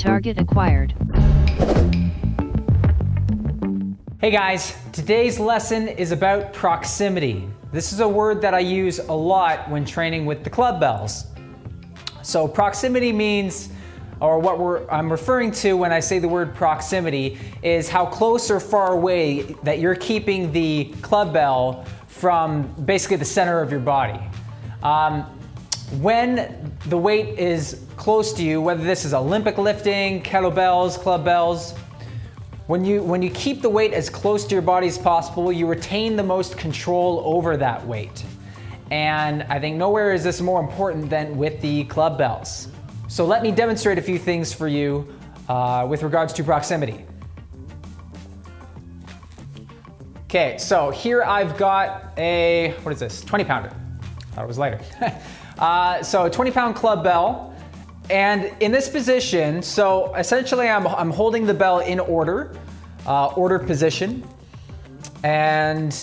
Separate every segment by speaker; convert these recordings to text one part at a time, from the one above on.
Speaker 1: Target acquired.
Speaker 2: Hey guys, today's lesson is about proximity. This is a word that I use a lot when training with the clubbells. So proximity means, or what I'm referring to when I say the word proximity, is how close or far away that you're keeping the clubbell from basically the center of your body. When the weight is close to you, whether this is Olympic lifting, kettlebells, clubbells, when you keep the weight as close to your body as possible, you retain the most control over that weight. And I think nowhere is this more important than with the clubbells. So let me demonstrate a few things for you with regards to proximity. Okay, so here I've got a, what is this, 20 pounder. Thought it was lighter. So a 20-pound clubbell. And in this position, so essentially I'm holding the bell in order position. And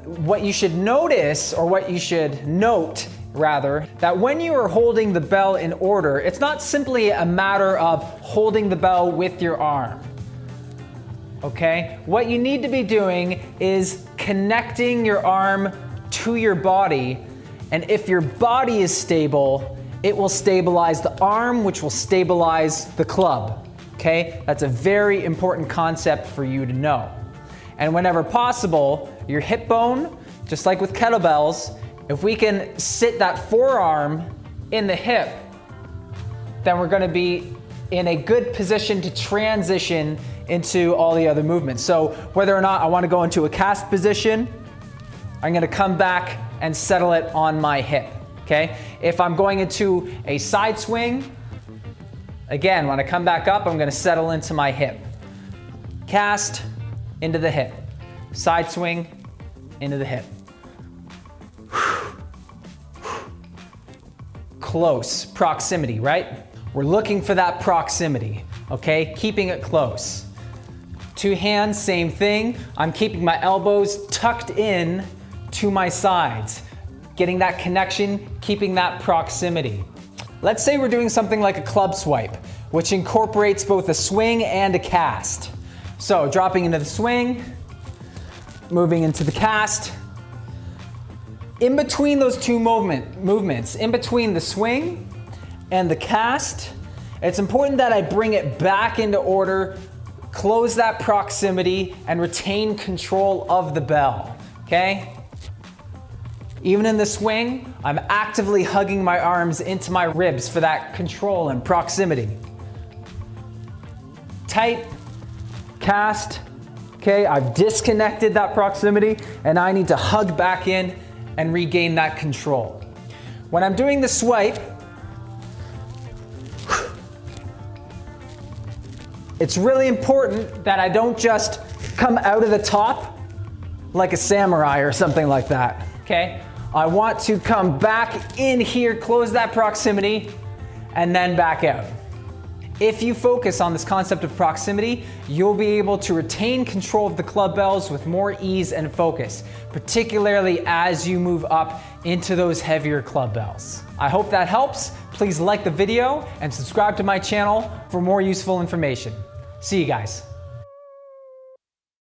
Speaker 2: what you should notice, or what you should note rather, that when you are holding the bell in order, it's not simply a matter of holding the bell with your arm. Okay? What you need to be doing is connecting your arm to your body. And if your body is stable, it will stabilize the arm, which will stabilize the club. Okay? That's a very important concept for you to know. And whenever possible, your hip bone, just like with kettlebells, if we can sit that forearm in the hip, then we're going to be in a good position to transition into all the other movements. So whether or not I want to go into a cast position, I'm going to come back and settle it on my hip. Okay? If I'm going into a side swing, again, when I come back up, I'm going to settle into my hip. Cast, into the hip. Side swing, into the hip. Close, proximity, right? We're looking for that proximity, okay? Keeping it close. Two hands, same thing. I'm keeping my elbows tucked in to my sides. Getting that connection, keeping that proximity. Let's say we're doing something like a club swipe, which incorporates both a swing and a cast. So dropping into the swing, moving into the cast. In between those two movements, in between the swing and the cast, it's important that I bring it back into order, close that proximity, and retain control of the bell, okay? Even in the swing, I'm actively hugging my arms into my ribs for that control and proximity. Tight, cast, okay? I've disconnected that proximity and I need to hug back in and regain that control. When I'm doing the swipe, it's really important that I don't just come out of the top like a samurai or something like that, okay? I want to come back in here, close that proximity, and then back out. If you focus on this concept of proximity, you'll be able to retain control of the clubbells with more ease and focus, particularly as you move up into those heavier clubbells. I hope that helps. Please like the video and subscribe to my channel for more useful information. See you guys.